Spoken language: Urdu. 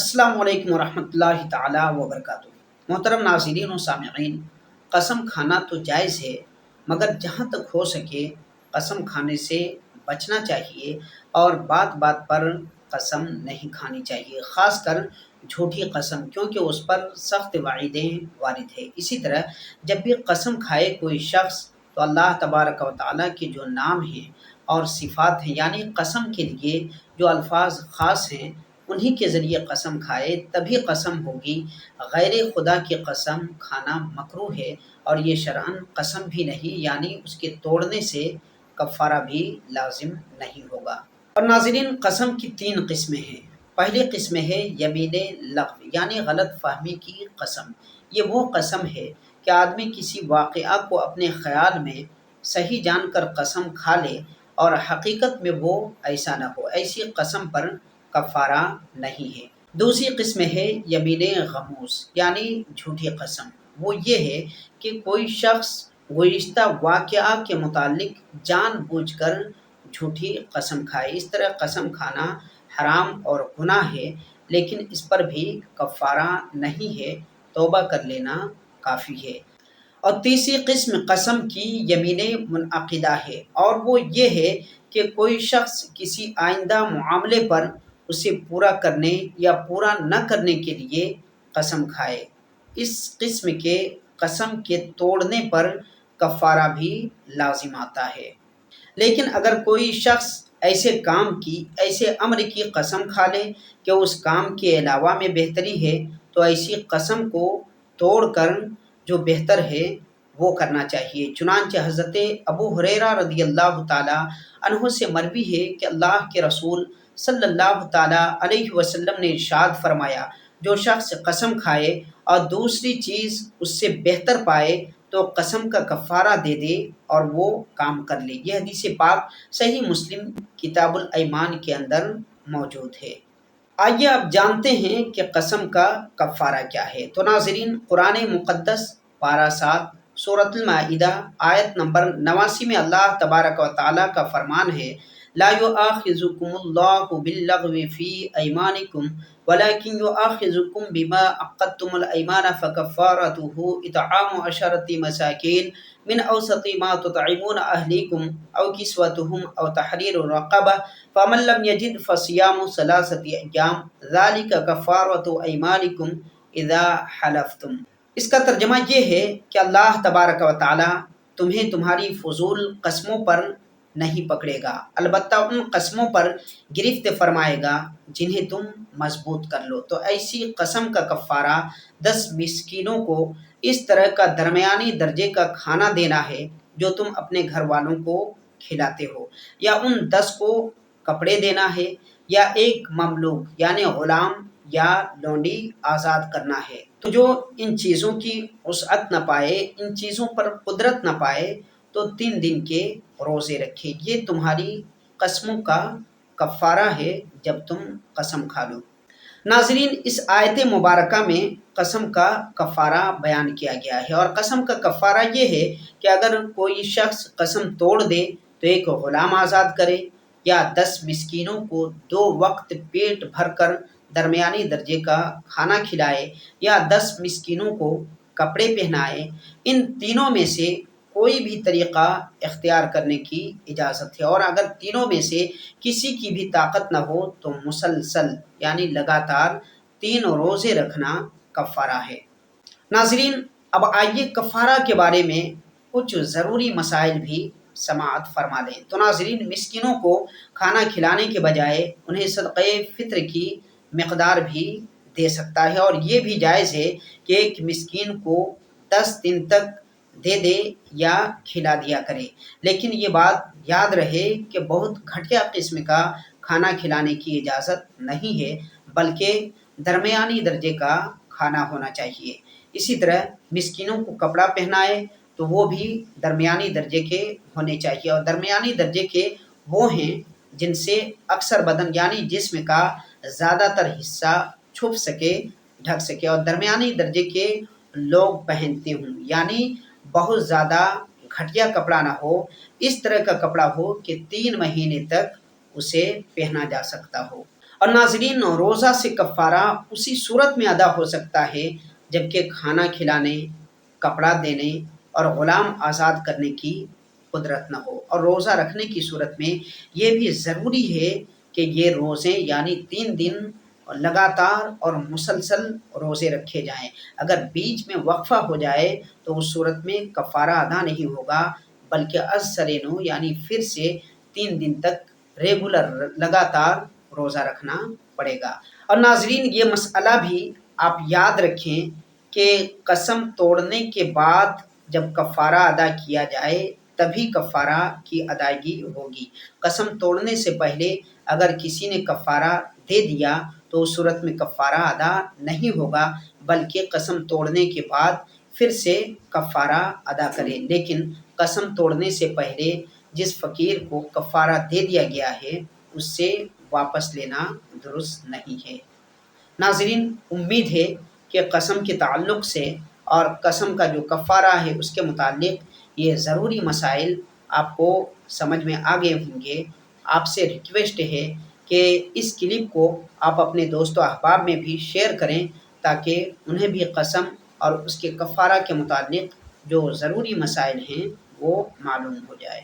السلام علیکم ورحمۃ اللہ تعالی وبرکاتہ۔ محترم ناظرین و سامعین، قسم کھانا تو جائز ہے، مگر جہاں تک ہو سکے قسم کھانے سے بچنا چاہیے اور بات بات پر قسم نہیں کھانی چاہیے، خاص کر جھوٹی قسم، کیونکہ اس پر سخت وعیدیں وارد ہے۔ اسی طرح جب بھی قسم کھائے کوئی شخص تو اللہ تبارک و تعالیٰ کے جو نام ہیں اور صفات ہیں، یعنی قسم کے لیے جو الفاظ خاص ہیں انہی کے ذریعے قسم کھائے تبھی قسم ہوگی۔ غیر خدا کی قسم کھانا مکروہ ہے اور یہ شرعاً قسم بھی نہیں، یعنی اس کے توڑنے سے کفارہ بھی لازم نہیں ہوگا۔ اور ناظرین، قسم کی 3 قسمیں ہیں۔ پہلی قسم ہے یمین لغو، یعنی غلط فہمی کی قسم۔ یہ وہ قسم ہے کہ آدمی کسی واقعہ کو اپنے خیال میں صحیح جان کر قسم کھا لے اور حقیقت میں وہ ایسا نہ ہو، ایسی قسم پر کفارہ نہیں ہے۔ دوسری قسم ہے یمین غموس، یعنی جھوٹی قسم۔ وہ یہ ہے کہ کوئی شخص گزشتہ واقعہ کے متعلق جان بوجھ کر جھوٹی قسم کھائے۔ اس طرح قسم کھانا حرام اور گناہ ہے، لیکن اس پر بھی کفارہ نہیں ہے، توبہ کر لینا کافی ہے۔ اور تیسری قسم قسم کی یمین منعقدہ ہے، اور وہ یہ ہے کہ کوئی شخص کسی آئندہ معاملے پر اسے پورا کرنے یا پورا نہ کرنے کے لیے قسم کھائے۔ اس قسم کے قسم کے توڑنے پر کفارہ بھی لازم آتا ہے۔ لیکن اگر کوئی شخص ایسے امر کی قسم کھا لے کہ اس کام کے علاوہ میں بہتری ہے، تو ایسی قسم کو توڑ کر جو بہتر ہے وہ کرنا چاہیے۔ چنانچہ حضرت ابو ہریرہ رضی اللہ تعالیٰ عنہ سے مروی ہے کہ اللہ کے رسول صلی اللہ تعالیٰ علیہ وسلم نے ارشاد فرمایا، جو شخص قسم کھائے اور دوسری چیز اس سے بہتر پائے تو قسم کا کفارہ دے دے اور وہ کام کر لے۔ یہ حدیث پاک صحیح مسلم کتاب الایمان کے اندر موجود ہے۔ آئیے اب جانتے ہیں کہ قسم کا کفارہ کیا ہے۔ تو ناظرین، قرآن مقدس پارہ 7 سورۃ المائدہ آیت نمبر 89 میں اللہ تبارک و تعالیٰ کا فرمان ہے، لا یؤاخذکم اللہ باللغو فی ایمانکم ولکن یؤاخذکم بما عقدتم الایمان فکفارتہ اطعام 10 مساکین من اوسط ما تطعمون اہلیکم او کسوتہم او تحریر رقبہ فمن لم یجد فصیام 3 ایام ذلک کفارۃ ایمانکم اذا حلفتم۔ اس کا ترجمہ یہ ہے کہ اللہ تبارک و تعالی تمہیں تمہاری فضول قسموں پر نہیں پکڑے گا، البتہ ان قسموں پر گرفت فرمائے گا جنہیں تم مضبوط کر لو۔ تو ایسی قسم کا کفارہ 10 مسکینوں کو اس طرح کا درمیانی درجے کا کھانا دینا ہے جو تم اپنے گھر والوں کو کھلاتے ہو، یا ان 10 کو کپڑے دینا ہے، یا ایک مملوک یعنی غلام یا لونڈی آزاد کرنا ہے۔ تو جو ان چیزوں کی وسعت نہ پائے، ان چیزوں پر قدرت نہ پائے، تو 3 دن کے روزے رکھے۔ یہ تمہاری قسموں کا کفارہ ہے جب تم قسم کھا لو۔ ناظرین، اس آیت مبارکہ میں قسم کا کفارہ بیان کیا گیا ہے، اور قسم کا کفارہ یہ ہے کہ اگر کوئی شخص قسم توڑ دے تو ایک غلام آزاد کرے، یا 10 مسکینوں کو 2 وقت پیٹ بھر کر درمیانی درجے کا کھانا کھلائے، یا 10 مسکینوں کو کپڑے پہنائے۔ ان تینوں میں سے کوئی بھی طریقہ اختیار کرنے کی اجازت ہے، اور اگر تینوں میں سے کسی کی بھی طاقت نہ ہو تو مسلسل یعنی لگاتار 3 روزے رکھنا کفارہ ہے۔ ناظرین، اب آئیے کفارہ کے بارے میں کچھ ضروری مسائل بھی سماعت فرما لیں۔ تو ناظرین، مسکینوں کو کھانا کھلانے کے بجائے انہیں صدقہ فطر کی مقدار بھی دے سکتا ہے، اور یہ بھی جائز ہے کہ ایک مسکین کو 10 دن تک دے دے یا کھلا دیا کرے، لیکن یہ بات یاد رہے کہ بہت گھٹیا قسم کا کھانا کھلانے کی اجازت نہیں ہے، بلکہ درمیانی درجے کا کھانا ہونا چاہیے۔ اسی طرح مسکینوں کو کپڑا پہنائے تو وہ بھی درمیانی درجے کے ہونے چاہیے، اور درمیانی درجے کے وہ ہیں جن سے اکثر بدن یعنی جسم کا زیادہ تر حصہ چھپ سکے، ڈھک سکے، اور درمیانی درجے کے لوگ پہنتے ہوں، یعنی بہت زیادہ گھٹیا کپڑا نہ ہو، اس طرح کا کپڑا ہو کہ 3 مہینے تک اسے پہنا جا سکتا ہو۔ اور ناظرین روزہ سے کفارہ اسی صورت میں ادا ہو سکتا ہے جبکہ کھانا کھلانے، کپڑا دینے اور غلام آزاد کرنے کی قدرت نہ ہو، اور روزہ رکھنے کی صورت میں یہ بھی ضروری ہے کہ یہ روزے یعنی 3 دن لگاتار اور مسلسل روزے رکھے جائیں۔ اگر بیچ میں وقفہ ہو جائے تو اس صورت میں کفارہ ادا نہیں ہوگا، بلکہ از سرینو یعنی پھر سے 3 دن تک ریگولر لگاتار روزہ رکھنا پڑے گا۔ اور ناظرین یہ مسئلہ بھی آپ یاد رکھیں کہ قسم توڑنے کے بعد جب کفارہ ادا کیا جائے تبھی کفارہ کی ادائیگی ہوگی۔ قسم توڑنے سے پہلے اگر کسی نے کفارہ دے دیا تو اس صورت میں کفارہ ادا نہیں ہوگا، بلکہ قسم توڑنے کے بعد پھر سے کفارہ ادا کرے۔ لیکن قسم توڑنے سے پہلے جس فقیر کو کفارہ دے دیا گیا ہے اس سے واپس لینا درست نہیں ہے۔ ناظرین امید ہے کہ قسم کے تعلق سے اور قسم کا جو کفارہ ہے اس کے متعلق یہ ضروری مسائل آپ کو سمجھ میں آ گئے ہوں گے۔ آپ سے ریکویسٹ ہے کہ اس کلپ کو آپ اپنے دوست و احباب میں بھی شیئر کریں تاکہ انہیں بھی قسم اور اس کے کفارہ کے متعلق جو ضروری مسائل ہیں وہ معلوم ہو جائے۔